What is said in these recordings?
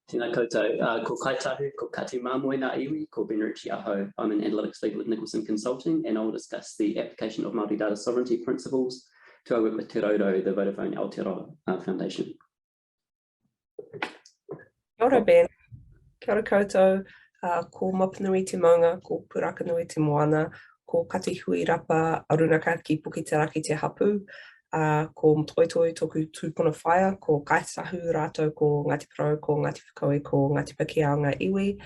Tēnā koutou, ko kaitahu, ko kati māmoe nā iwi, ko Benrichi aho. I'm an analytics lead with Nicholson Consulting, and I will discuss the application of Māori Data sovereignty principles to our work with Te Rauroa, the Vodafone Aotearoa Foundation. Kia ora, Ben. Kia ora koutou, ko Mapanui te maunga, ko Purakanui te moana, ko Kati Hui Rapa Arunaka ki Puki te Raki te hapu, ko Mtoitoi toku tūpuna whaia, ko Kaitahu rātou ko Ngāti Pro, ko Ngāti Whakaui, ko Ngāti Pakeao ngā iwi,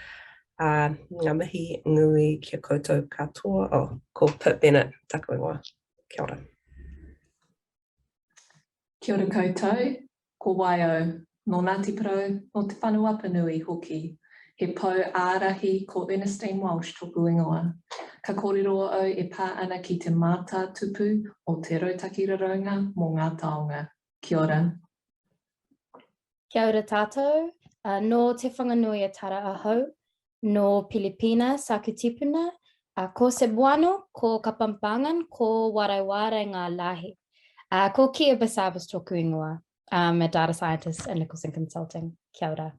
ngā mihi ngui kia koutou katoa, ko Pip Bennett, taku ingoa. Kia ora. Kia ora koutou, ko Waio, no Ngāti Pro, no te whanua panui hoki. He pau ārahi ko Ernestine Walsh toku ingoa. Ka kōrero au e pā ana ki te Mātātupu o te rautaki raronga mō ngā taonga. Kia ora. Kia ora tātou, no te whanganui a tara ahau, no Pilipina saku tipuna, ko Cebuano, ko Kapampangan, ko Warai ngā lahi. Ko Kia Basabas toku ingoa, a data scientist at Nicholson Consulting. Kia ora.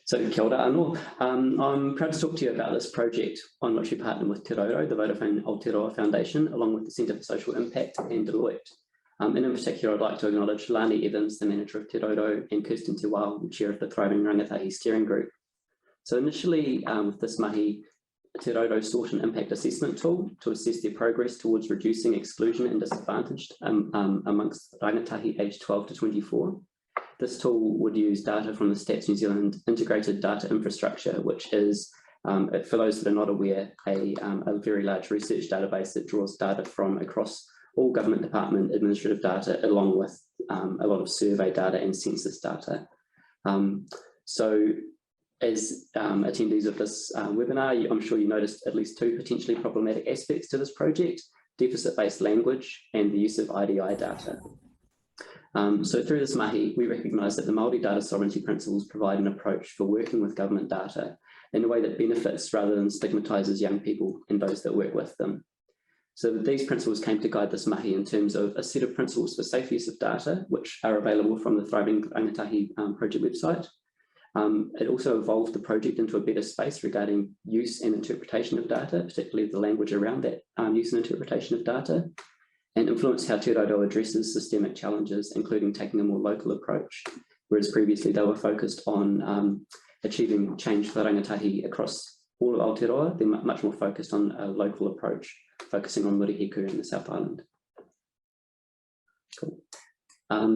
So kia ora anō. I'm proud to talk to you about this project on which we partner with Te Rauroa, the Vodafone Aotearoa Foundation, along with the Centre for Social Impact and Deloitte. And in particular, I'd like to acknowledge Lani Evans, the manager of Te Rauroa, and Kirsten Te Wao, the chair of the Thriving Rangatahi steering group. So initially, with this mahi, Te Rauroa sought an impact assessment tool to assess their progress towards reducing exclusion and disadvantage amongst rangatahi aged 12 to 24. This tool would use data from the Stats New Zealand Integrated Data Infrastructure, which is, for those that are not aware, a very large research database that draws data from across all government department administrative data, along with a lot of survey data and census data. So as attendees of this webinar, I'm sure you noticed at least two potentially problematic aspects to this project: deficit-based language and the use of IDI data. So through this mahi, we recognise that the Māori Data sovereignty principles provide an approach for working with government data in a way that benefits rather than stigmatises young people and those that work with them. So these principles came to guide this mahi in terms of a set of principles for safe use of data, which are available from the Thriving Rangatahi project website. It also evolved the project into a better space regarding use and interpretation of data, particularly the language around that use and interpretation of data, and influence how Te Rauroa addresses systemic challenges, including taking a more local approach, whereas previously they were focused on achieving change for rangatahi across all of Aotearoa. They're much more focused on a local approach, focusing on Murihiku in the South Island. Cool.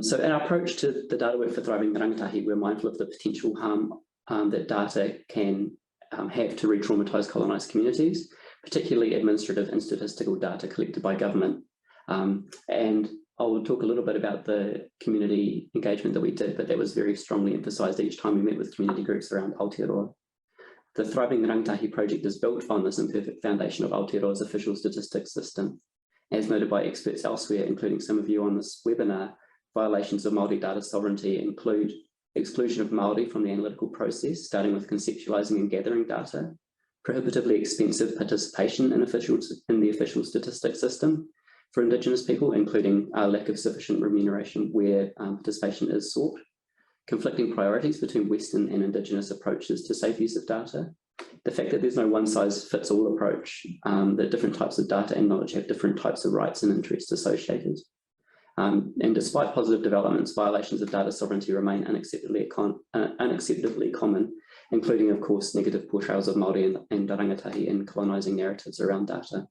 So in our approach to the data work for Thriving Rangatahi, we're mindful of the potential harm that data can have to re-traumatise colonised communities, particularly administrative and statistical data collected by government. And I will talk a little bit about the community engagement that we did, but that was very strongly emphasised each time we met with community groups around Aotearoa. The Thriving Rangatahi project is built on this imperfect foundation of Aotearoa's official statistics system. As noted by experts elsewhere, including some of you on this webinar, violations of Māori data sovereignty include exclusion of Māori from the analytical process, starting with conceptualising and gathering data, prohibitively expensive participation in the official statistics system for Indigenous people, including lack of sufficient remuneration where participation is sought, conflicting priorities between Western and Indigenous approaches to safe use of data, the fact that there's no one-size-fits-all approach, that different types of data and knowledge have different types of rights and interests associated. And despite positive developments, violations of data sovereignty remain unacceptably common, including, of course, negative portrayals of Māori and rangatahi in colonising narratives around data.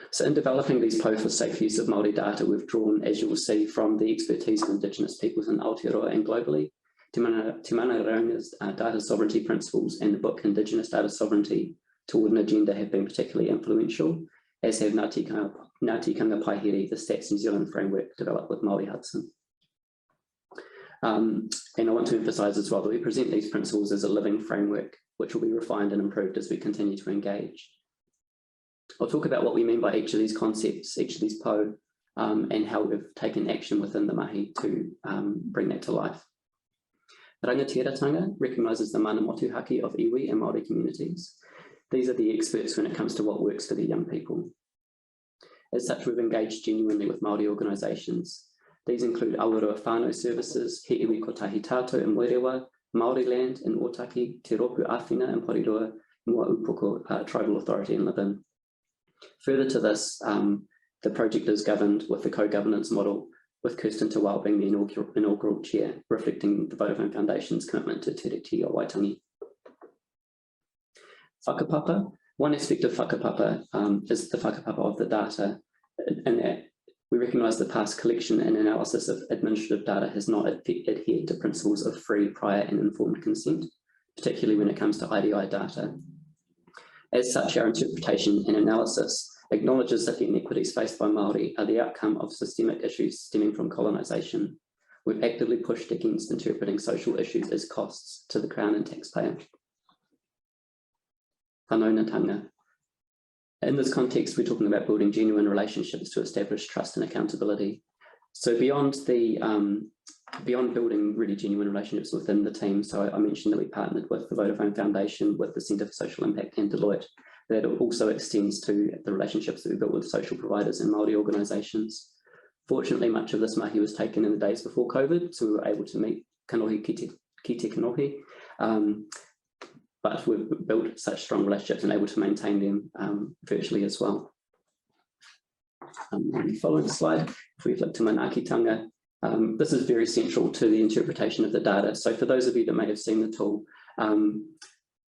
So in developing these PO for safe use of Māori data, we've drawn, as you will see, from the expertise of Indigenous peoples in Aotearoa and globally. Te Mana Raunga's data sovereignty principles and the book Indigenous Data Sovereignty Toward an Agenda have been particularly influential, as have Ngāti Kanga Paihiri, the Stats New Zealand framework developed with Māori Hudson. And I want to emphasise as well that we present these principles as a living framework, which will be refined and improved as we continue to engage. I'll talk about what we mean by each of these concepts, each of these PO, and how we've taken action within the mahi to bring that to life. Rangatiratanga recognises the mana motuhake of iwi and Māori communities. These are the experts when it comes to what works for their young people. As such, we've engaged genuinely with Māori organisations. These include Awarua Whānau Services, He Iwi Kotahi Tātou in Moerewa, Māori Land in Otaki, Te Ropu Āwhina in Porirua, Mua Upoko Tribal Authority in Lytton. Further to this, the project is governed with the co-governance model, with Kirsten Te Wao being the inaugural chair, reflecting the Vodafone Foundation's commitment to Te Reti o Waitangi. Whakapapa. One aspect of whakapapa is the whakapapa of the data, and that we recognise the past collection and analysis of administrative data has not adhered to principles of free, prior and informed consent, particularly when it comes to IDI data. As such, our interpretation and analysis acknowledges that the inequities faced by Māori are the outcome of systemic issues stemming from colonisation. We've actively pushed against interpreting social issues as costs to the Crown and taxpayer. Whanaungatanga. In this context, we're talking about building genuine relationships to establish trust and accountability. So beyond building really genuine relationships within the team, so I mentioned that we partnered with the Vodafone Foundation, with the Centre for Social Impact and Deloitte. That also extends to the relationships that we built with social providers and Māori organisations. Fortunately, much of this mahi was taken in the days before COVID, so we were able to meet kanohi ki te kanohi. But we've built such strong relationships and able to maintain them virtually as well. On the following slide, if we flick to manaakitanga, this is very central to the interpretation of the data. So for those of you that may have seen the tool,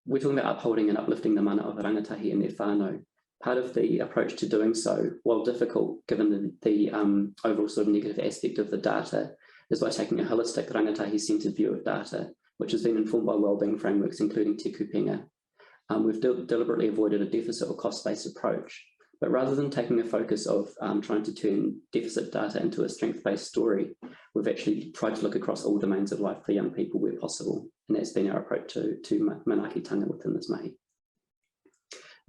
we're talking about upholding and uplifting the mana of rangatahi and their whānau. Part of the approach to doing so, while difficult given the overall sort of negative aspect of the data, is by taking a holistic rangatahi-centred view of data, which has been informed by wellbeing frameworks, including te kupenga. We've deliberately avoided a deficit or cost-based approach, but rather than taking a focus of trying to turn deficit data into a strength-based story, we've actually tried to look across all domains of life for young people where possible, and that's been our approach to manaakitanga within this mahi.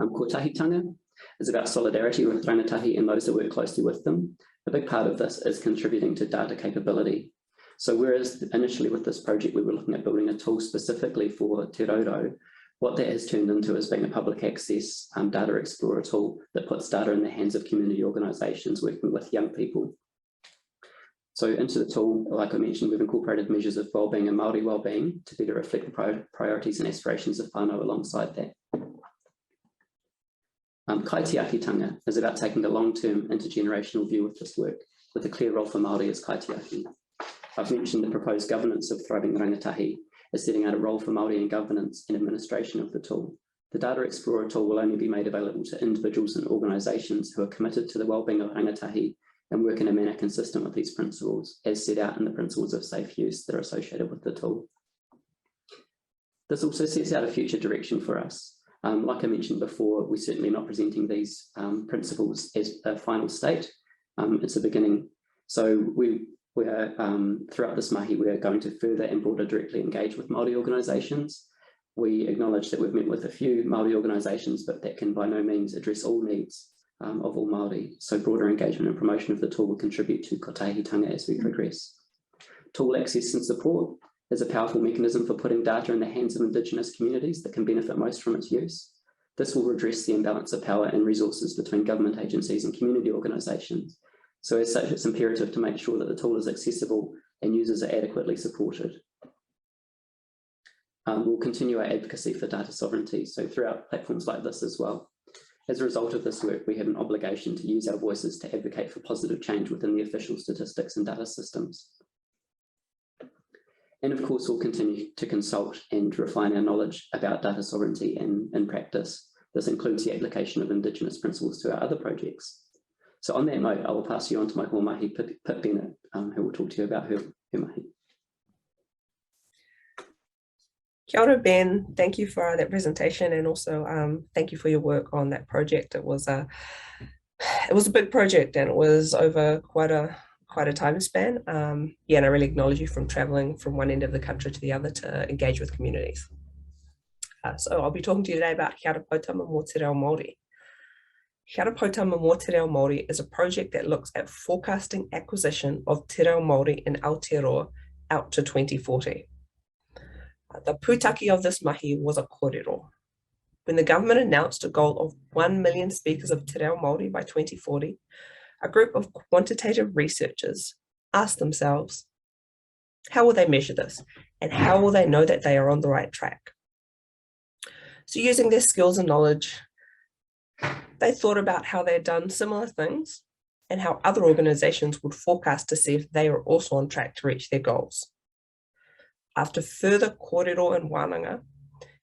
Kotahitanga is about solidarity with rangatahi and those that work closely with them. A big part of this is contributing to data capability. So whereas initially with this project we were looking at building a tool specifically for Te Roro, what that has turned into is being a public access data explorer tool that puts data in the hands of community organisations working with young people. So into the tool, like I mentioned, we've incorporated measures of wellbeing and Māori wellbeing to better reflect the priorities and aspirations of whānau alongside that. Kaitiakitanga is about taking a long-term intergenerational view of this work, with a clear role for Māori as kaitiaki. I've mentioned the proposed governance of Thriving Rangatahi is setting out a role for Māori in governance and administration of the tool. The Data Explorer tool will only be made available to individuals and organisations who are committed to the wellbeing of rangatahi and work in a manner consistent with these principles, as set out in the principles of safe use that are associated with the tool. This also sets out a future direction for us. Like I mentioned before, we're certainly not presenting these principles as a final state. It's a beginning. So we're throughout this mahi, we are going to further and broader directly engage with Māori organisations. We acknowledge that we've met with a few Māori organisations, but that can by no means address all needs of all Māori. So broader engagement and promotion of the tool will contribute to kotahitanga as we progress. Tool access and support is a powerful mechanism for putting data in the hands of indigenous communities that can benefit most from its use. This will redress the imbalance of power and resources between government agencies and community organisations. So as such, it's imperative to make sure that the tool is accessible and users are adequately supported. We'll continue our advocacy for data sovereignty, so throughout platforms like this as well. As a result of this work, we have an obligation to use our voices to advocate for positive change within the official statistics and data systems. And of course, we'll continue to consult and refine our knowledge about data sovereignty in practice. This includes the application of Indigenous principles to our other projects. So on that note, I will pass you on to my hōmahi, Pip Bennett, who will talk to you about her mahi. Kia ora, Ben. Thank you for that presentation, and also thank you for your work on that project. It was a big project, and it was over quite a time span. Yeah, and I really acknowledge you from traveling from one end of the country to the other to engage with communities. So I'll be talking to you today about Kia ora Poutama mō te reo Māori. Kia ora Poutama mō te reo Māori is a project that looks at forecasting acquisition of te reo Māori in Aotearoa out to 2040. The pūtaki of this mahi was a kōrero. when the government announced a goal of 1 million speakers of Te Reo Māori by 2040, a group of quantitative researchers asked themselves, how will they measure this? And how will they know that they are on the right track? So using their skills and knowledge, they thought about how they had done similar things and how other organisations would forecast to see if they were also on track to reach their goals. After further kōrero and wānanga,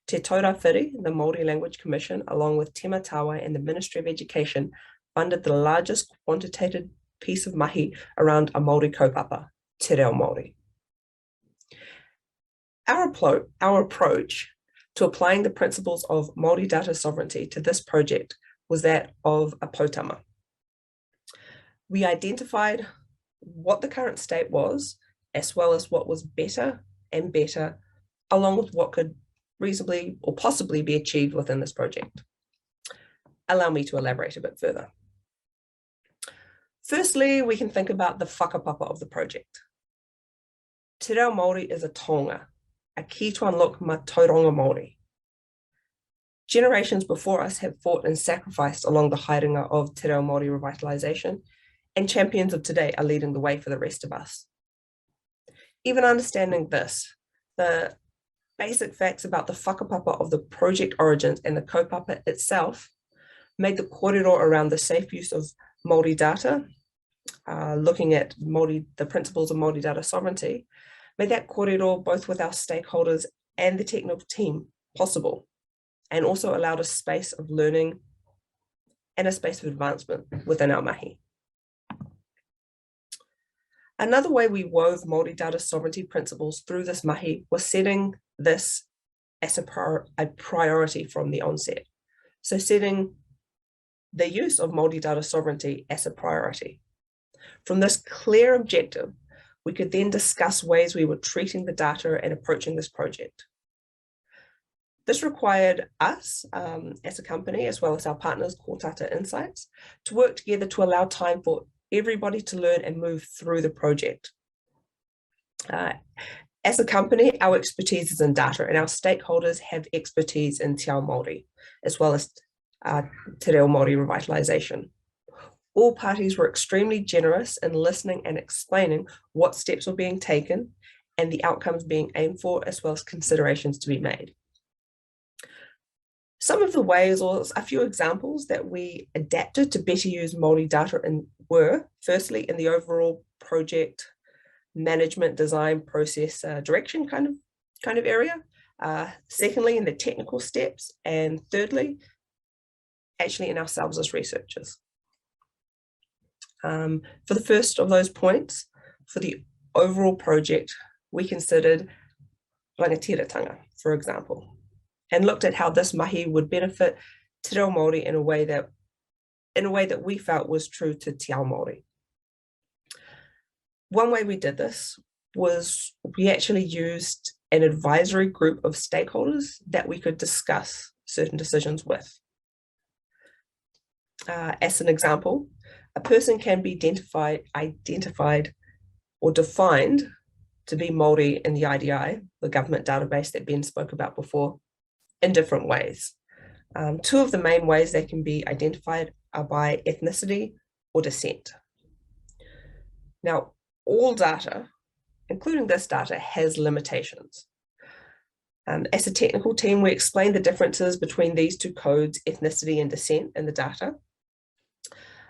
Te Taurāwhiri, the Māori Language Commission, along with Te Matawa and the Ministry of Education, funded the largest quantitative piece of mahi around a Māori kaupapa, Te Reo Māori. Our approach to applying the principles of Māori data sovereignty to this project was that of a potama. We identified what the current state was, as well as what was better and better, along with what could reasonably or possibly be achieved within this project. Allow me to elaborate a bit further. Firstly, we can think about the whakapapa of the project. Te Reo Māori is a tonga, a key to unlock Mātauranga Māori. Generations before us have fought and sacrificed along the haerenga of Te Reo Māori revitalisation, and champions of today are leading the way for the rest of us. Even understanding this, the basic facts about the whakapapa of the project origins and the kaupapa itself made the kōrero around the safe use of Māori data, looking at the principles of Māori data sovereignty, made that kōrero both with our stakeholders and the technical team possible, and also allowed a space of learning and a space of advancement within our mahi. Another way we wove Māori data sovereignty principles through this mahi was setting this as a priority from the onset. So setting the use of Māori data sovereignty as a priority. From this clear objective, we could then discuss ways we were treating the data and approaching this project. This required us as a company, as well as our partners, Kōtata Insights, to work together to allow time for everybody to learn and move through the project. As a company, our expertise is in data, and our stakeholders have expertise in Te Ao Māori, as well as Te Reo Māori revitalisation. All parties were extremely generous in listening and explaining what steps were being taken and the outcomes being aimed for, as well as considerations to be made. Some of the ways, or a few examples that we adapted to better use Māori data were, firstly, in the overall project management, design, process, direction kind of area. Secondly, in the technical steps, and thirdly, actually in ourselves as researchers. For the first of those points, for the overall project, we considered rangatiratanga, for example, and looked at how this mahi would benefit Te Reo Māori in a way that we felt was true to Te Ao Māori. One way we did this was we actually used an advisory group of stakeholders that we could discuss certain decisions with. As an example, a person can be identified or defined to be Māori in the IDI, the government database that Ben spoke about before, in different ways. Two of the main ways they can be identified are by ethnicity or descent. Now, all data, including this data, has limitations. As a technical team, we explained the differences between these two codes, ethnicity and descent, in the data,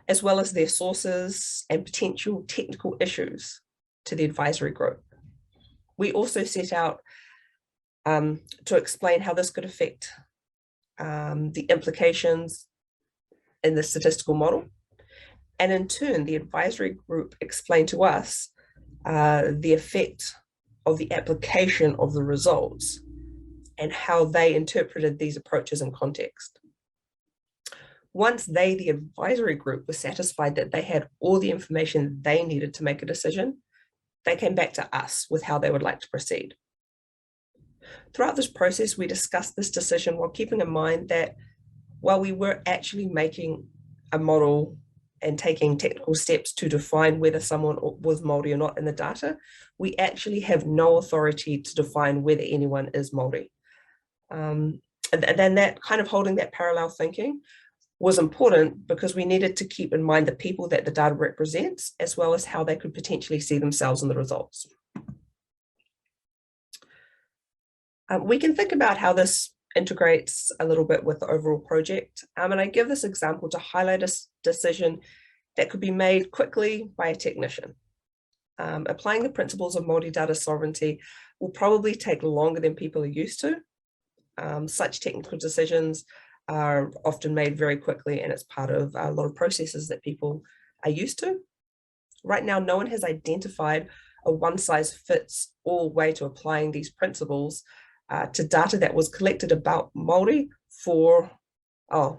as well as their sources and potential technical issues to the advisory group. We also set out to explain how this could affect the implications in the statistical model. And in turn, the advisory group explained to us the effect of the application of the results and how they interpreted these approaches in context. Once they, the advisory group, were satisfied that they had all the information they needed to make a decision, they came back to us with how they would like to proceed. Throughout this process, we discussed this decision while keeping in mind that while we were actually making a model and taking technical steps to define whether someone was Māori or not in the data, we actually have no authority to define whether anyone is Māori. And then that kind of holding that parallel thinking was important because we needed to keep in mind the people that the data represents, as well as how they could potentially see themselves in the results. We can think about how this integrates a little bit with the overall project. And I give this example to highlight a decision that could be made quickly by a technician. Applying the principles of Māori data sovereignty will probably take longer than people are used to. Such technical decisions are often made very quickly, and it's part of a lot of processes that people are used to. Right now, no one has identified a one-size-fits-all way to applying these principles to data that was collected about Māori for and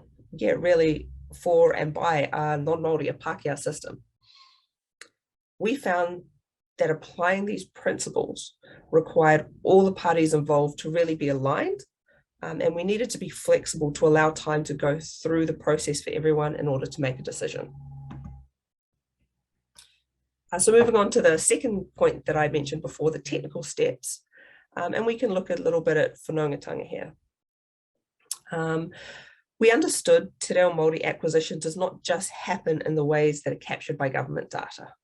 by a non-Māori, a Pākehā system. We found that applying these principles required all the parties involved to really be aligned, and we needed to be flexible to allow time to go through the process for everyone in order to make a decision. So moving on to the second point that I mentioned before, the technical steps, and we can look a little bit at whanaungatanga here. We understood Te Reo Māori acquisition does not just happen in the ways that are captured by government data.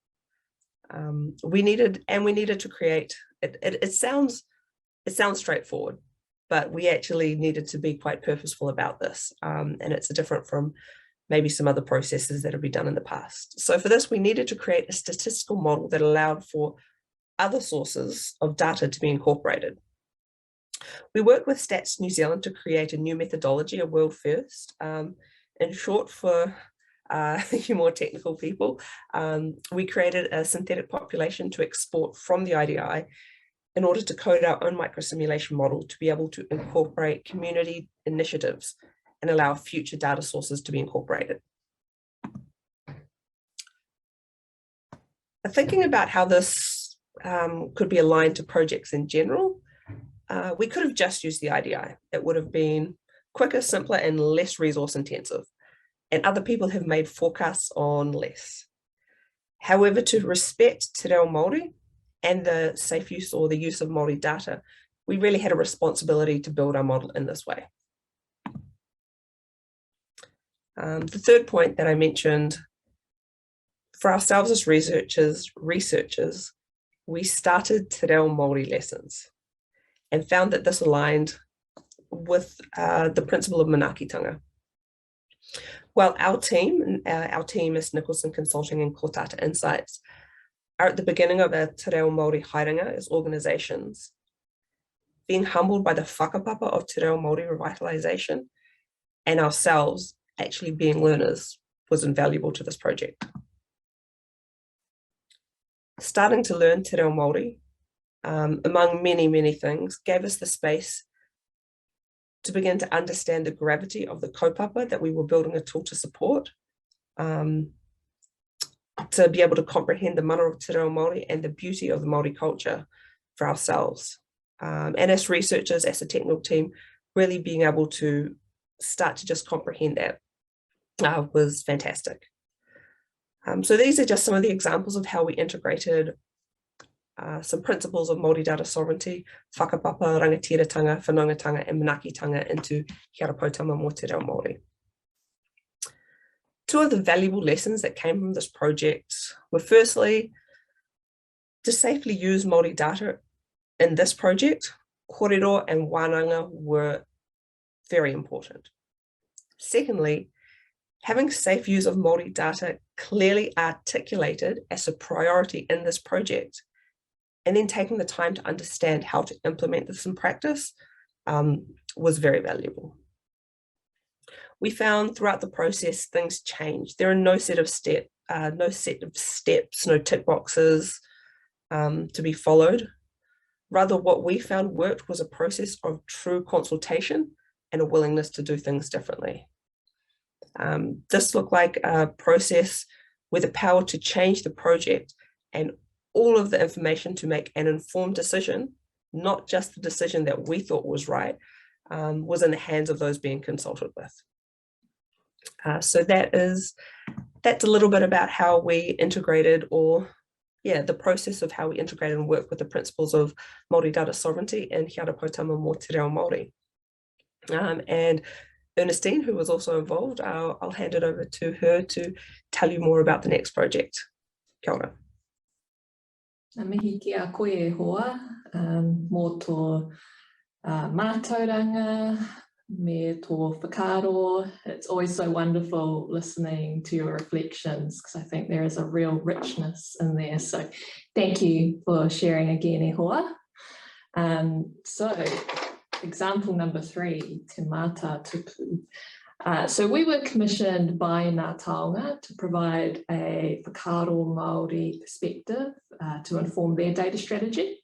We needed to create, it sounds straightforward, but we actually needed to be quite purposeful about this. And it's different from maybe some other processes that have been done in the past. So for this, we needed to create a statistical model that allowed for other sources of data to be incorporated. We worked with Stats New Zealand to create a new methodology, a world first. In short, for you more technical people, we created a synthetic population to export from the IDI in order to code our own microsimulation model to be able to incorporate community initiatives and allow future data sources to be incorporated. Thinking about how this could be aligned to projects in general, we could have just used the IDI. It would have been quicker, simpler, and less resource intensive. And other people have made forecasts on less. However, to respect Te Reo Māori and the safe use or the use of Māori data, we really had a responsibility to build our model in this way. The third point that I mentioned, for ourselves as researchers, we started Te Reo Māori lessons and found that this aligned with the principle of manaakitanga. Well, our team is Nicholson Consulting and Kōtata Insights, are at the beginning of our Te Reo Māori haerenga as organisations. Being humbled by the whakapapa of Te Reo Māori revitalisation and ourselves actually being learners was invaluable to this project. Starting to learn Te Reo Māori, among many, many things, gave us the space to begin to understand the gravity of the kaupapa that we were building a tool to support, to be able to comprehend the mana of Te Reo Māori and the beauty of the Māori culture for ourselves. And as researchers, as a technical team, really being able to start to just comprehend that was fantastic. So these are just some of the examples of how we integrated some principles of Māori data sovereignty, whakapapa, rangatiratanga, whanaungatanga, and manaakitanga into kia ora poutama mō Te Reo Māori. Two of the valuable lessons that came from this project were firstly, to safely use Māori data in this project, kōrero and wānanga were very important. Secondly, having safe use of Māori data clearly articulated as a priority in this project, and then taking the time to understand how to implement this in practice was very valuable. We found throughout the process things changed. There are no set of steps, no tick boxes to be followed. Rather, what we found worked was a process of true consultation and a willingness to do things differently. This looked like a process with the power to change the project and all of the information to make an informed decision, not just the decision that we thought was right, was in the hands of those being consulted with. So that's a little bit about how we integrated, the process of how we integrated and work with the principles of Māori data sovereignty and kia ora poutama mō Te Reo Māori. And Ernestine, who was also involved, I'll hand it over to her to tell you more about the next project. Kia ora. Ngā mihi ki a koe e hoa, mō tō mātauranga, me tō whakaro. It's always so wonderful listening to your reflections because I think there is a real richness in there. So thank you for sharing again, e hoa. So example number 3, te Mātātupu. So we were commissioned by Ngā Taonga to provide a whakaro Māori perspective to inform their data strategy.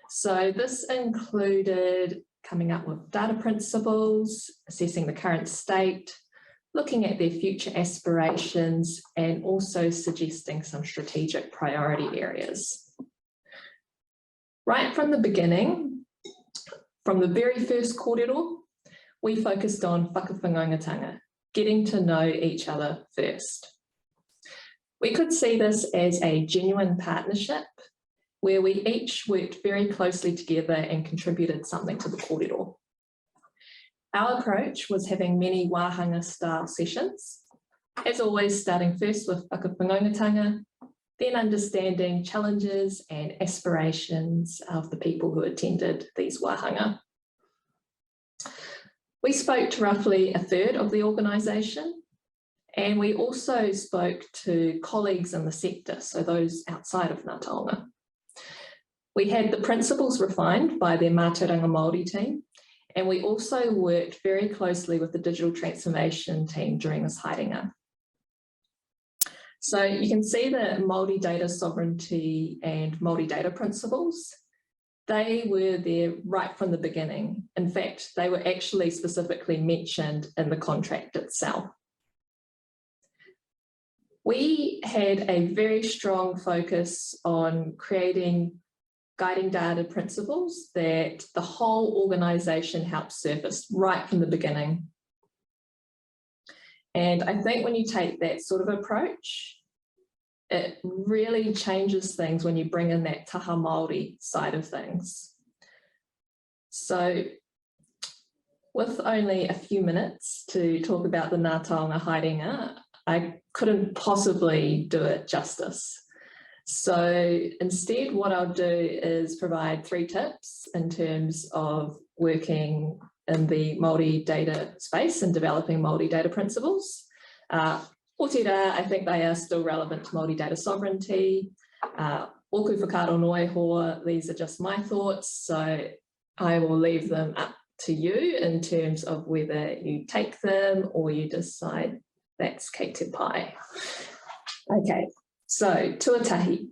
So this included coming up with data principles, assessing the current state, looking at their future aspirations, and also suggesting some strategic priority areas. Right from the beginning, from the very first kōrero, we focused on whakawhanaungatanga, getting to know each other first. We could see this as a genuine partnership where we each worked very closely together and contributed something to the kōrero. Our approach was having many wāhanga style sessions, as always starting first with whakawhanaungatanga, then understanding challenges and aspirations of the people who attended these wāhanga. We spoke to roughly a third of the organisation, and we also spoke to colleagues in the sector, so those outside of Ngā Taonga. We had the principles refined by their Mātauranga Māori team, and we also worked very closely with the digital transformation team during this haerenga. So you can see the Māori data sovereignty and Māori data principles. They were there right from the beginning. In fact, they were actually specifically mentioned in the contract itself. We had a very strong focus on creating guiding data principles that the whole organisation helped surface right from the beginning. And I think when you take that sort of approach, it really changes things when you bring in that taha Māori side of things. So with only a few minutes to talk about the Ngā Taonga haerenga, I couldn't possibly do it justice. So instead, what I'll do is provide 3 tips in terms of working in the Māori data space and developing Māori data principles. Otira, I think they are still relevant to Māori data sovereignty. Oku whakaro noe hoa, these are just my thoughts, so I will leave them up to you in terms of whether you take them or you decide that's kei te pai. Okay, so tuatahi.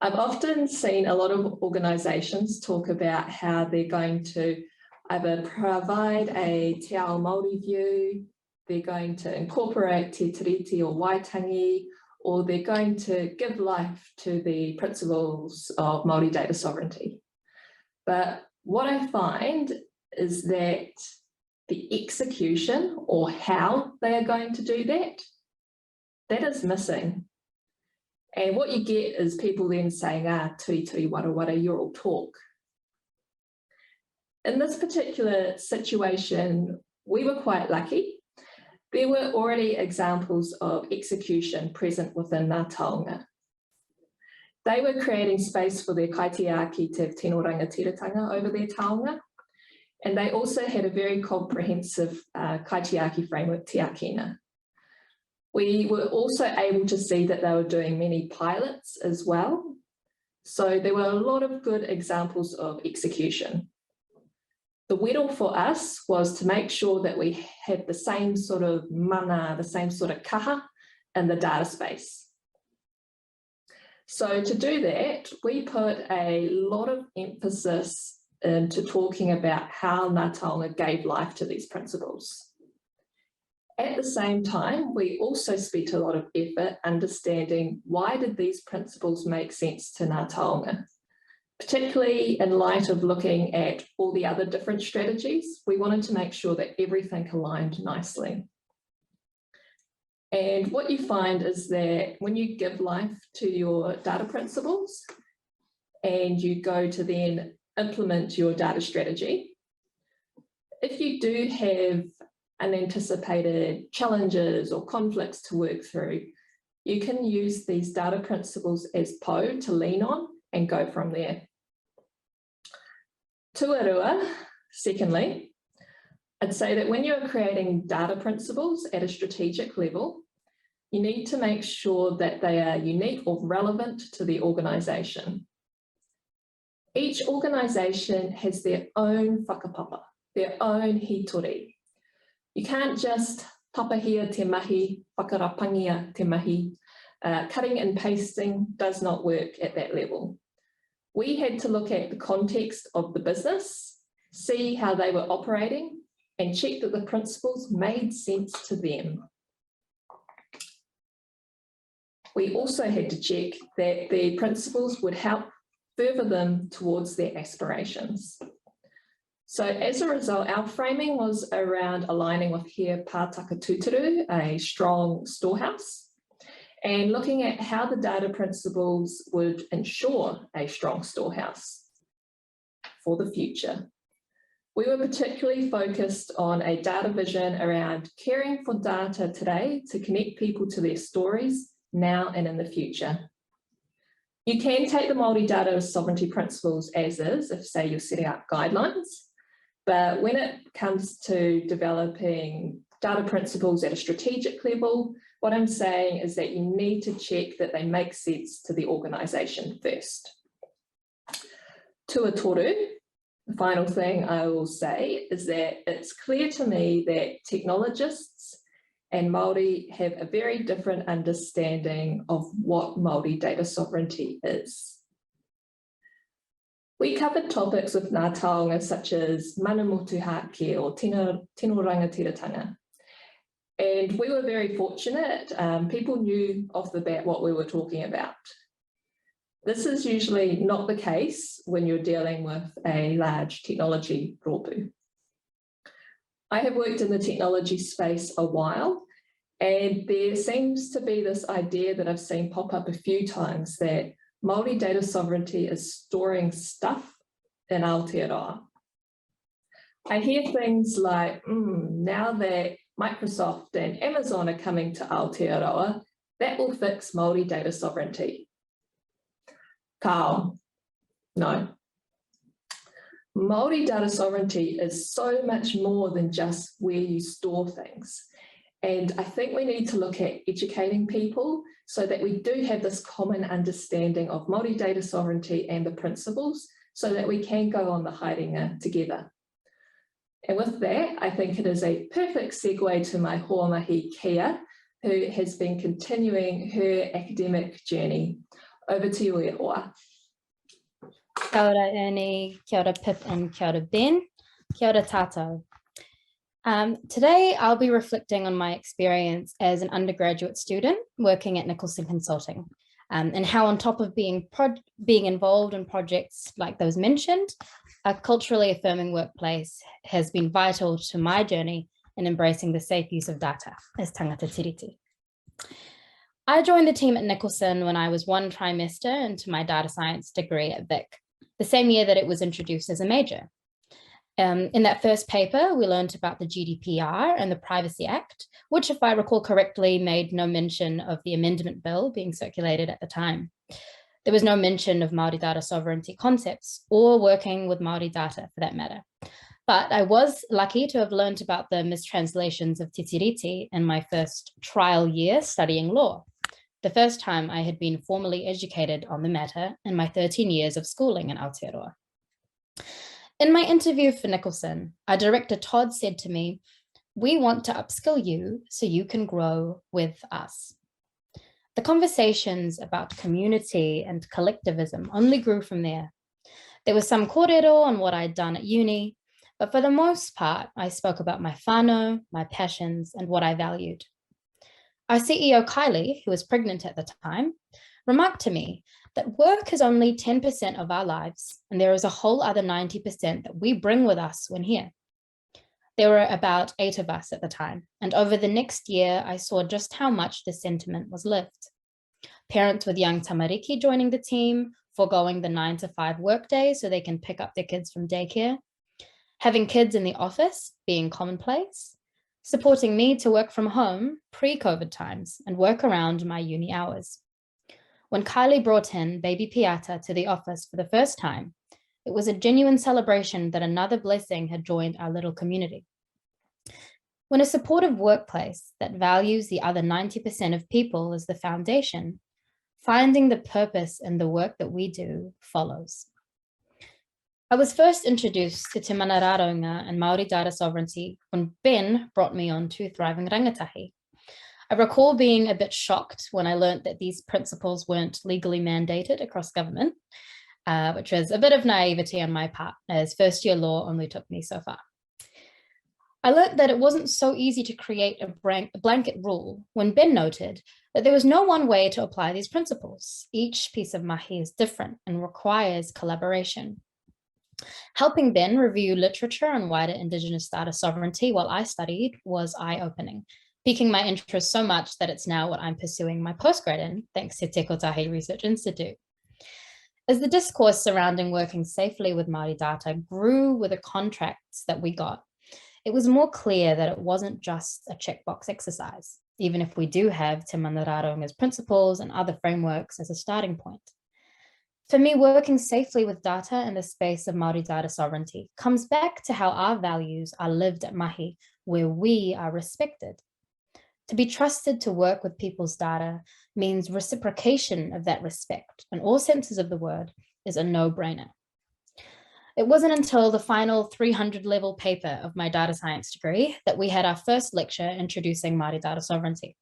I've often seen a lot of organisations talk about how they're going to either provide a te ao Māori view, they're going to incorporate te tiriti or waitangi, or they're going to give life to the principles of Māori data sovereignty. But what I find is that the execution or how they are going to do that, that is missing. And what you get is people then saying, tui tui wara wara, you're all talk. In this particular situation, we were quite lucky. There were already examples of execution present within Ngā Taonga. They were creating space for their kaitiaki te tino rangatiratanga over their taonga, and they also had a very comprehensive kaitiaki framework te akina. We were also able to see that they were doing many pilots as well. So there were a lot of good examples of execution. The whittle for us was to make sure that we had the same sort of mana, the same sort of kaha in the data space. So to do that, we put a lot of emphasis into talking about how Ngā Taonga gave life to these principles. At the same time, we also spent a lot of effort understanding why did these principles make sense to Ngā Taonga, particularly in light of looking at all the other different strategies. We wanted to make sure that everything aligned nicely. And what you find is that when you give life to your data principles and you go to then implement your data strategy, if you do have unanticipated challenges or conflicts to work through, you can use these data principles as po to lean on and go from there. Tuarua, secondly, I'd say that when you're creating data principles at a strategic level, you need to make sure that they are unique or relevant to the organisation. Each organisation has their own whakapapa, their own hitori. You can't just papahia te mahi, whakarapangia te mahi. Cutting and pasting does not work at that level. We had to look at the context of the business, see how they were operating, and check that the principles made sense to them. We also had to check that the principles would help further them towards their aspirations. So as a result, our framing was around aligning with He Pātaka Tūturu, a strong storehouse, and looking at how the data principles would ensure a strong storehouse for the future. We were particularly focused on a data vision around caring for data today to connect people to their stories now and in the future. You can take the Māori Data sovereignty principles as is, if say you're setting up guidelines, but when it comes to developing data principles at a strategic level, what I'm saying is that you need to check that they make sense to the organisation first. Tuatoru, the final thing I will say is that it's clear to me that technologists and Māori have a very different understanding of what Māori data sovereignty is. We covered topics with Ngā Taonga such as mana motu Whāki or tino rangatiratanga. And we were very fortunate. People knew off the bat what we were talking about. This is usually not the case when you're dealing with a large technology rōpū. I have worked in the technology space a while, and there seems to be this idea that I've seen pop up a few times that Māori data sovereignty is storing stuff in Aotearoa. I hear things like, now that Microsoft and Amazon are coming to Aotearoa, that will fix Māori data sovereignty. Kao, no. Māori data sovereignty is so much more than just where you store things. And I think we need to look at educating people so that we do have this common understanding of Māori data sovereignty and the principles so that we can go on the haerenga together. And with that, I think it is a perfect segue to my hoamahi Kia, who has been continuing her academic journey. Over to you, e hoa. Kia ora Ernie, kia ora Pip and kia ora Ben, kia ora tātou. Today I'll be reflecting on my experience as an undergraduate student working at Nicholson Consulting and how on top of being involved in projects like those mentioned, a culturally affirming workplace has been vital to my journey in embracing the safe use of data as tangata tiriti. I joined the team at Nicholson when I was one trimester into my data science degree at Vic, the same year that it was introduced as a major. In that first paper, we learned about the GDPR and the Privacy Act, which, if I recall correctly, made no mention of the amendment bill being circulated at the time. There was no mention of Māori data sovereignty concepts or working with Māori data for that matter. But I was lucky to have learned about the mistranslations of te tiriti in my first trial year studying law, the first time I had been formally educated on the matter in my 13 years of schooling in Aotearoa. In my interview for Nicholson, our director Todd said to me, "We want to upskill you so you can grow with us." The conversations about community and collectivism only grew from there. There was some kōrero on what I'd done at uni, but for the most part, I spoke about my whānau, my passions, and what I valued. Our CEO, Kylie, who was pregnant at the time, remarked to me that work is only 10% of our lives, and there is a whole other 90% that we bring with us when here. There were about 8 of us at the time, and over the next year, I saw just how much this sentiment was lived. Parents with young tamariki joining the team, foregoing the 9 to 5 workday so they can pick up their kids from daycare. having kids in the office being commonplace, supporting me to work from home pre-COVID times and work around my uni hours. When Kylie brought in baby Piata to the office for the first time, it was a genuine celebration that another blessing had joined our little community. When a supportive workplace that values the other 90% of people as the foundation, finding the purpose in the work that we do follows. I was first introduced to Te Mana Raraunga and Māori Data sovereignty when Ben brought me on to Thriving Rangatahi. I recall being a bit shocked when I learned that these principles weren't legally mandated across government, which was a bit of naivety on my part, as first-year law only took me so far. I learned that it wasn't so easy to create a blanket rule when Ben noted that there was no one way to apply these principles. Each piece of mahi is different and requires collaboration. Helping Ben review literature on wider indigenous data sovereignty while I studied was eye-opening, piquing my interest so much that it's now what I'm pursuing my postgrad in, thanks to Te Kotahi Research Institute. As the discourse surrounding working safely with Māori data grew with the contracts that we got, it was more clear that it wasn't just a checkbox exercise, even if we do have Te Mana Raraunga's principles and other frameworks as a starting point. For me, working safely with data in the space of Māori data sovereignty comes back to how our values are lived at mahi, where we are respected. To be trusted to work with people's data means reciprocation of that respect in all senses of the word is a no-brainer. It wasn't until the final 300-level paper of my data science degree that we had our first lecture introducing Māori data sovereignty.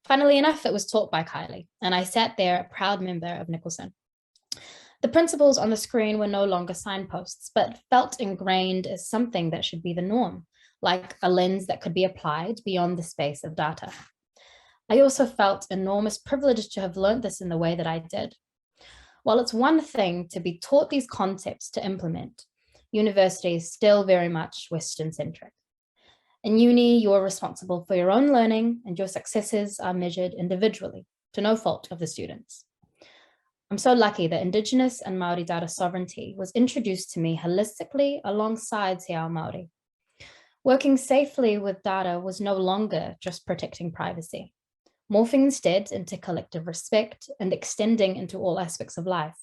Funnily enough, it was taught by Kylie, and I sat there a proud member of Nicholson. The principles on the screen were no longer signposts, but felt ingrained as something that should be the norm, like a lens that could be applied beyond the space of data. I also felt enormous privilege to have learned this in the way that I did. While it's one thing to be taught these concepts to implement, university is still very much Western-centric. In uni, you're responsible for your own learning and your successes are measured individually, to no fault of the students. I'm so lucky that Indigenous and Māori data sovereignty was introduced to me holistically alongside Te Ao Māori. Working safely with data was no longer just protecting privacy, morphing instead into collective respect and extending into all aspects of life.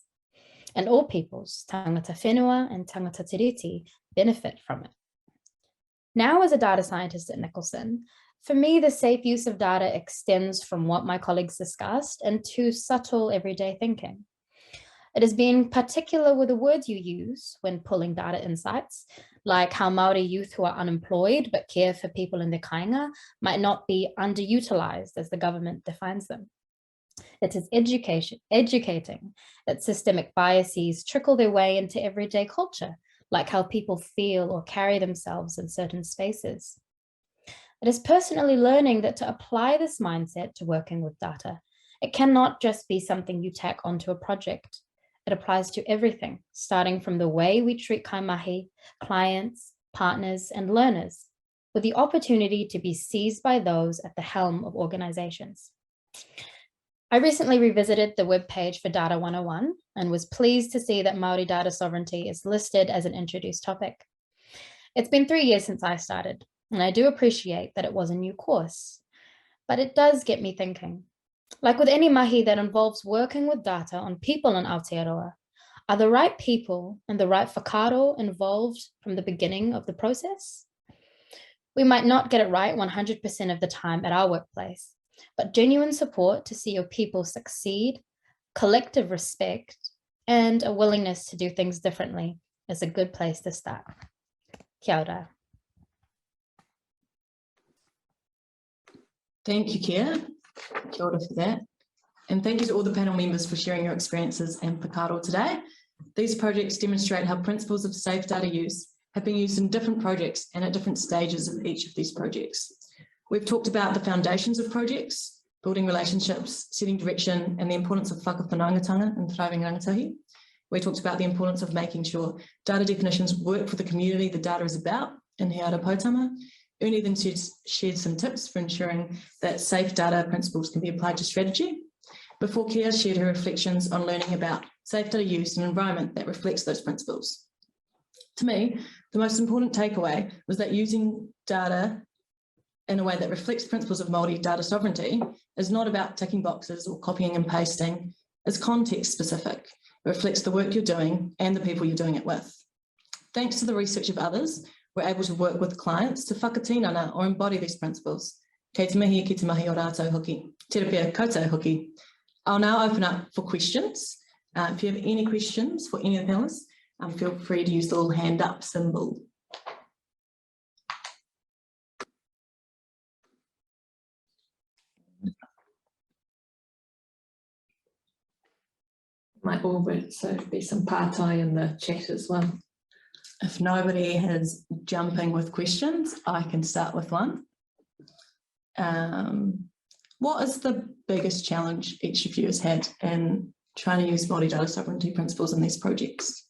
And all peoples, tangata whenua and tangata tiriti, benefit from it. Now as a data scientist at Nicholson, for me, the safe use of data extends from what my colleagues discussed into subtle everyday thinking. It has been particular with the words you use when pulling data insights, like how Māori youth who are unemployed but care for people in their kāinga might not be underutilized as the government defines them. It is educating that systemic biases trickle their way into everyday culture, like how people feel or carry themselves in certain spaces. It is personally learning that to apply this mindset to working with data, it cannot just be something you tack onto a project. It applies to everything, starting from the way we treat kaimahi, clients, partners, and learners, with the opportunity to be seized by those at the helm of organizations. I recently revisited the webpage for Data 101 and was pleased to see that Māori data sovereignty is listed as an introduced topic. It's been 3 years since I started, and I do appreciate that it was a new course, but it does get me thinking. Like with any mahi that involves working with data on people in Aotearoa, are the right people and the right whakaaro involved from the beginning of the process? We might not get it right 100% of the time at our workplace, but genuine support to see your people succeed, collective respect, and a willingness to do things differently is a good place to start. Kia ora. Thank you, Kia. Kia ora for that. And thank you to all the panel members for sharing your experiences and whakaaro today. These projects demonstrate how principles of safe data use have been used in different projects and at different stages of each of these projects. We've talked about the foundations of projects, building relationships, setting direction, and the importance of whakawhanaungatanga and thriving rangatahi. We talked about the importance of making sure data definitions work for the community the data is about in He Ara Poutama. Uni then shared some tips for ensuring that safe data principles can be applied to strategy, before Kia shared her reflections on learning about safe data use in an environment that reflects those principles. To me, the most important takeaway was that using data in a way that reflects principles of Māori data sovereignty is not about ticking boxes or copying and pasting. It's context specific. It reflects the work you're doing and the people you're doing it with. Thanks to the research of others, we're able to work with clients to whakatinana or embody these principles. Kei te mihi ki te mahi o rātou hoki. Te ripia koutou hoki. I'll now open up for questions. If you have any questions for any of the panelists, feel free to use the little hand up symbol. Might also be some pātai in the chat as well. If nobody has jumping with questions, I can start with one. What is the biggest challenge each of you has had in trying to use Māori data sovereignty principles in these projects?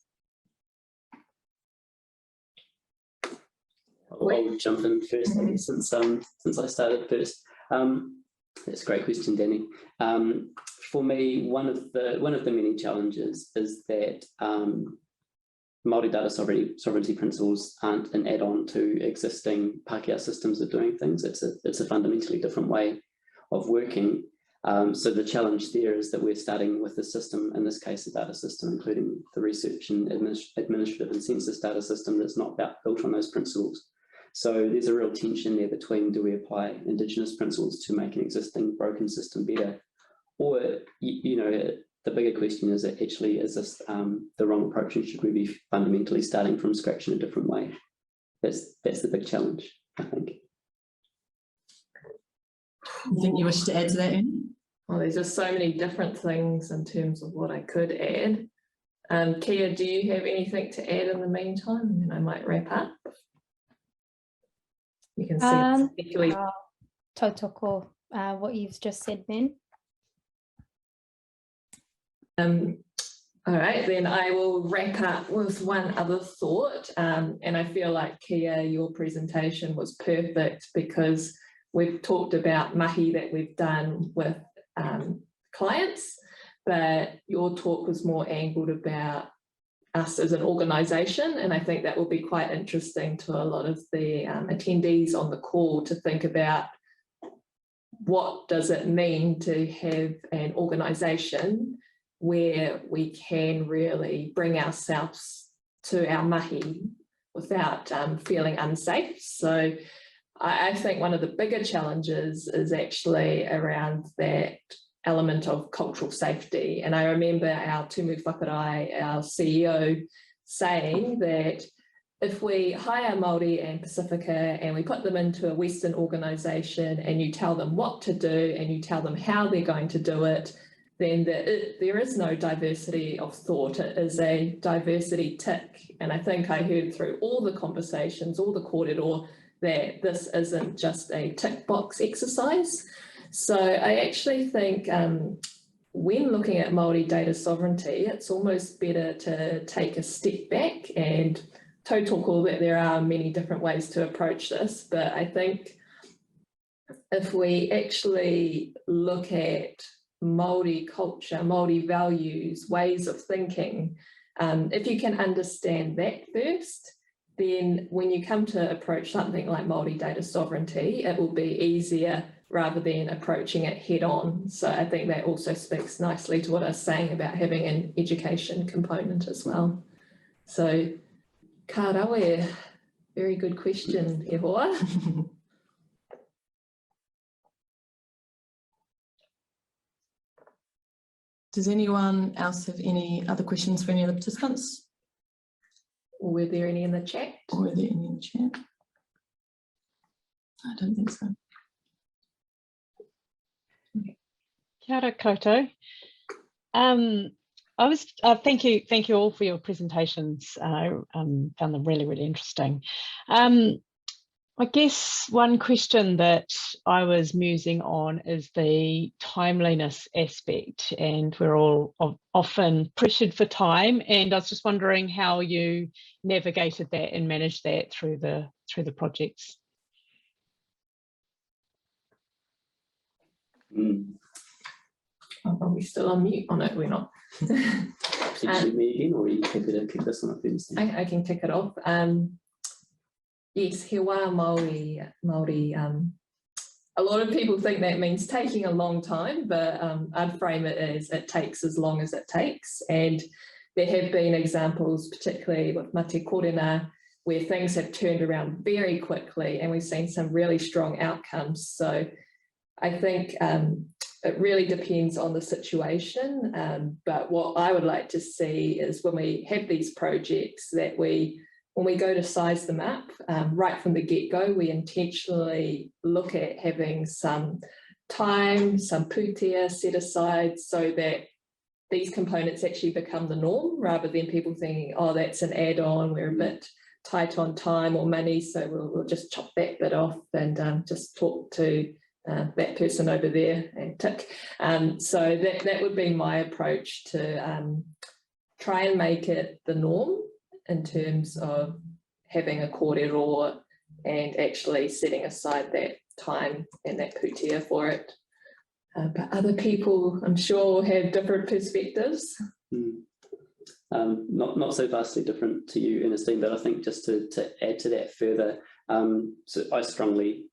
I'll jump in first, I guess, since I started first. That's a great question, Danny. For me, one of the many challenges is that Māori data sovereignty principles aren't an add-on to existing Pākehā systems of doing things. It's a fundamentally different way of working. So the challenge there is that we're starting with a system, in this case a data system, including the research and administrative and census data system that's not built on those principles. So there's a real tension there between, do we apply indigenous principles to make an existing broken system better? Or, the bigger question is actually, is this the wrong approach, and should we be fundamentally starting from scratch in a different way? That's the big challenge, I think. Anything you wish to add to that, Anne? Well, there's just so many different things in terms of what I could add. Kia, do you have anything to add in the meantime? And then I might wrap up. You can see particularly tautoko, what you've just said then. All right, then I will wrap up with one other thought. And I feel like, Kia, your presentation was perfect because we've talked about mahi that we've done with clients, but your talk was more angled about us as an organisation, and I think that will be quite interesting to a lot of the attendees on the call to think about what does it mean to have an organisation where we can really bring ourselves to our mahi without feeling unsafe. So I think one of the bigger challenges is actually around that element of cultural safety. And I remember our Tumu Whakarai, our CEO, saying that if we hire Māori and Pacifica and we put them into a Western organisation and you tell them what to do and you tell them how they're going to do it, then there is no diversity of thought. It is a diversity tick. And I think I heard through all the conversations, all the kōrero, that this isn't just a tick box exercise. So I actually think when looking at Māori data sovereignty, it's almost better to take a step back and tautoko that there are many different ways to approach this. But I think if we actually look at Māori culture, Māori values, ways of thinking, if you can understand that first, then when you come to approach something like Māori data sovereignty, it will be easier rather than approaching it head on. So I think that also speaks nicely to what I was saying about having an education component as well. So, ka rawe, very good question, he hoa. Does anyone else have any other questions for any of the participants? Or were there any in the chat? Or were there any in the chat? I don't think so. Kia ora koutou. Thank you all for your presentations. I found them really, really interesting. I guess one question that I was musing on is the timeliness aspect, and we're all often pressured for time, and I was just wondering how you navigated that and managed that through the projects. Are we still on mute? Oh no, we're not. potentially me again, or are you happy to kick this one off? I can kick it off. Yes, he wā Māori. A lot of people think that means taking a long time, but I'd frame it as it takes as long as it takes. And there have been examples, particularly with Mate Korena, where things have turned around very quickly and we've seen some really strong outcomes. So I think it really depends on the situation. But what I would like to see is when we have these projects that when we go to size them up, right from the get-go, we intentionally look at having some time, some pūtea set aside so that these components actually become the norm, rather than people thinking, oh, that's an add-on, we're a bit tight on time or money, so we'll just chop that bit off and just talk to that person over there and tick. So that would be my approach to try and make it the norm in terms of having a kōrero and actually setting aside that time and that pūtea for it. But other people, I'm sure, have different perspectives. Not so vastly different to you, Ernestine, but I think just to add to that further, so I strongly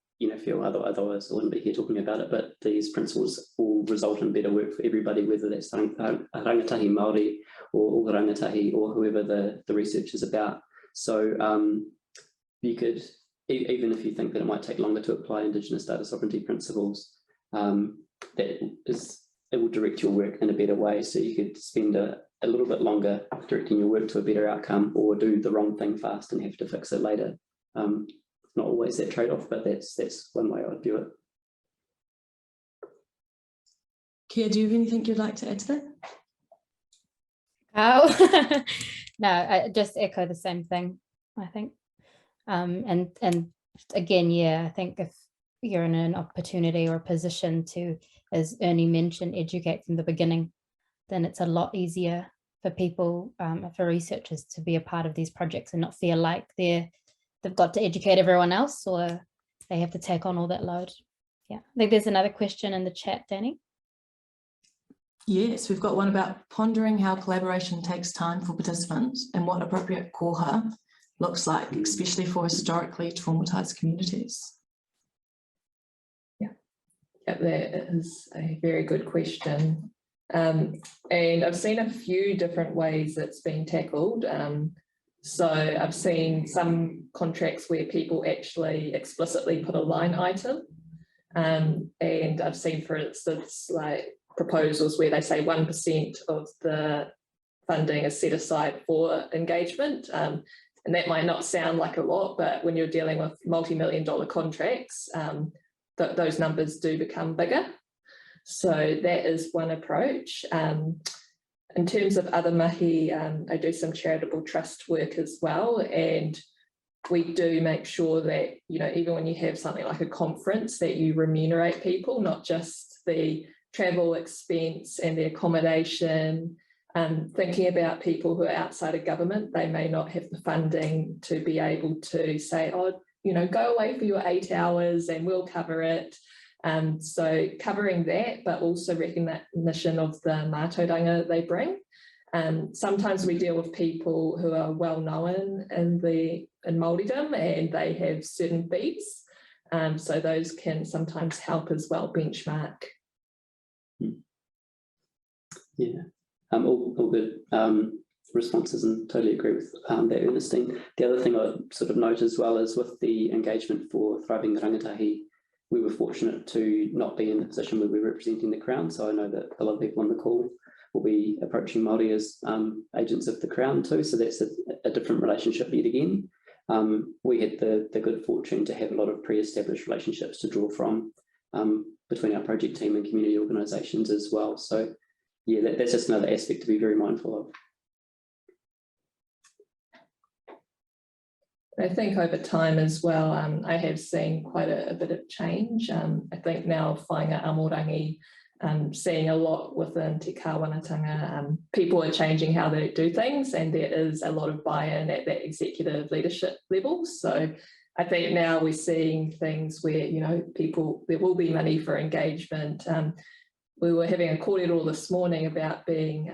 feel, otherwise I wouldn't be here talking about it, but these principles will result in better work for everybody, whether that's Rangatahi Māori or Rangatahi or whoever the research is about. So you could, even if you think that it might take longer to apply Indigenous data sovereignty principles, it will direct your work in a better way. So you could spend a little bit longer directing your work to a better outcome, or do the wrong thing fast and have to fix it later. Not always that trade-off, but that's one way I would view it. Kia, do you have anything you'd like to add to that? Oh, no, I just echo the same thing, I think. And again, yeah, I think if you're in an opportunity or a position to, as Ernie mentioned, educate from the beginning, then it's a lot easier for people, for researchers to be a part of these projects and not feel like they've got to educate everyone else or they have to take on all that load. Yeah, I think there's another question in the chat, Danny. Yes, we've got one about pondering how collaboration takes time for participants and what appropriate koha looks like, especially for historically traumatised communities. Yeah, that is a very good question. And I've seen a few different ways it's been tackled. So I've seen some contracts where people actually explicitly put a line item. And I've seen, for instance, like proposals where they say 1% of the funding is set aside for engagement. And that might not sound like a lot, but when you're dealing with multi-million-dollar contracts, those numbers do become bigger. So that is one approach. In terms of other mahi, I do some charitable trust work as well, and we do make sure that, even when you have something like a conference, that you remunerate people, not just the travel expense and the accommodation. Thinking about people who are outside of government, they may not have the funding to be able to say, oh, go away for your 8 hours and we'll cover it. So covering that, but also recognition of the mātauranga they bring. Sometimes we deal with people who are well known in Māoridom and they have certain fees. So those can sometimes help as well benchmark. Yeah, all good responses, and totally agree with that, Ernestine. The other thing I sort of note as well is with the engagement for Thriving Rangatahi, we were fortunate to not be in the position where we're representing the Crown. So I know that a lot of people on the call will be approaching Māori as agents of the Crown too. So that's a different relationship yet again. We had the good fortune to have a lot of pre-established relationships to draw from between our project team and community organisations as well. So yeah, that's just another aspect to be very mindful of. I think over time as well, I have seen quite a bit of change. I think now whāinga amorangi, seeing a lot within te kāwanatanga, people are changing how they do things, and there is a lot of buy-in at that executive leadership level. So I think now we're seeing things where, there will be money for engagement. We were having a kōrero this morning about being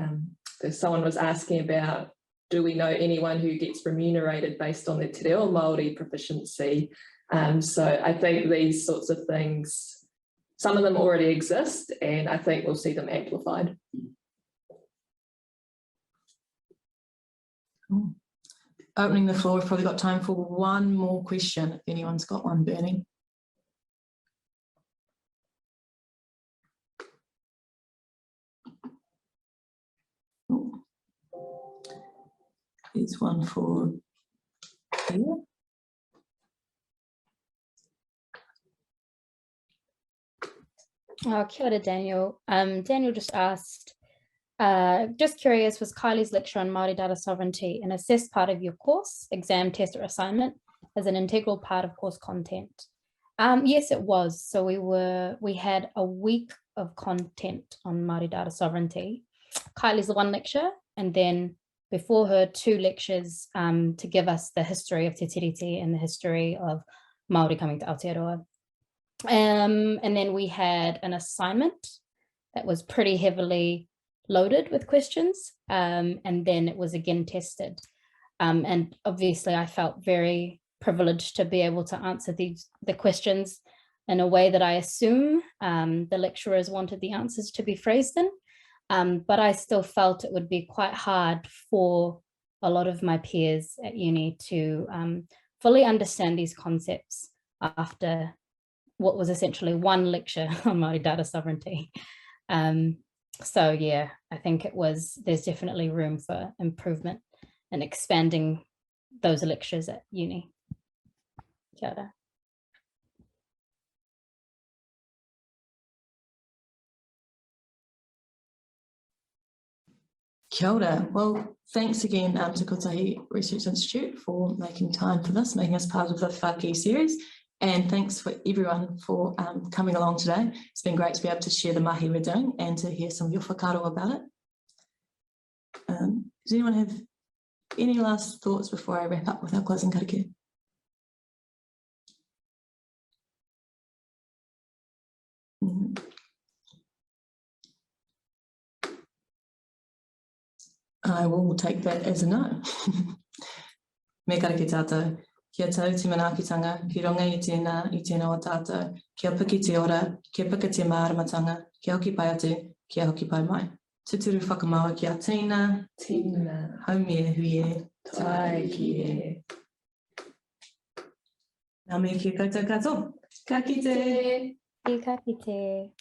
because someone was asking about, do we know anyone who gets remunerated based on their te reo Māori proficiency? So I think these sorts of things, some of them already exist, and I think we'll see them amplified. Opening the floor, we've probably got time for one more question, if anyone's got one burning. Here's one for here. Kia ora, Daniel. Daniel just asked, just curious, was Kylie's lecture on Māori data sovereignty an assessed part of your course, exam, test, or assignment as an integral part of course content? Yes, it was. So we had a week of content on Māori data sovereignty. Kylie's the one lecture, and then before her 2 lectures to give us the history of Te Tiriti and the history of Māori coming to Aotearoa. And then we had an assignment that was pretty heavily loaded with questions, and then it was again tested. And obviously I felt very privileged to be able to answer the questions in a way that I assume the lecturers wanted the answers to be phrased in. But I still felt it would be quite hard for a lot of my peers at uni to fully understand these concepts after what was essentially one lecture on Māori data sovereignty. So yeah, I think there's definitely room for improvement and expanding those lectures at uni. Kia ora. Kia ora. Well, thanks again to Kotahi Research Institute for making time for this, making us part of the Whāki series. And thanks for everyone for coming along today. It's been great to be able to share the mahi we're doing and to hear some of your whakaaro about it. Does anyone have any last thoughts before I wrap up with our closing karakia? I will take that as a no. Me karaki tātou. Kia tau te manaakitanga, ki ronga i tēnā o tātou, kia piki te ora, kia pika te māramatanga, kia hoki pai atu, kia hoki pai mai. Tuturu whakamaua kia tīna, haumia huie, tai ki e. Nā me kia koutou katoa. Ka kite. Ka kite.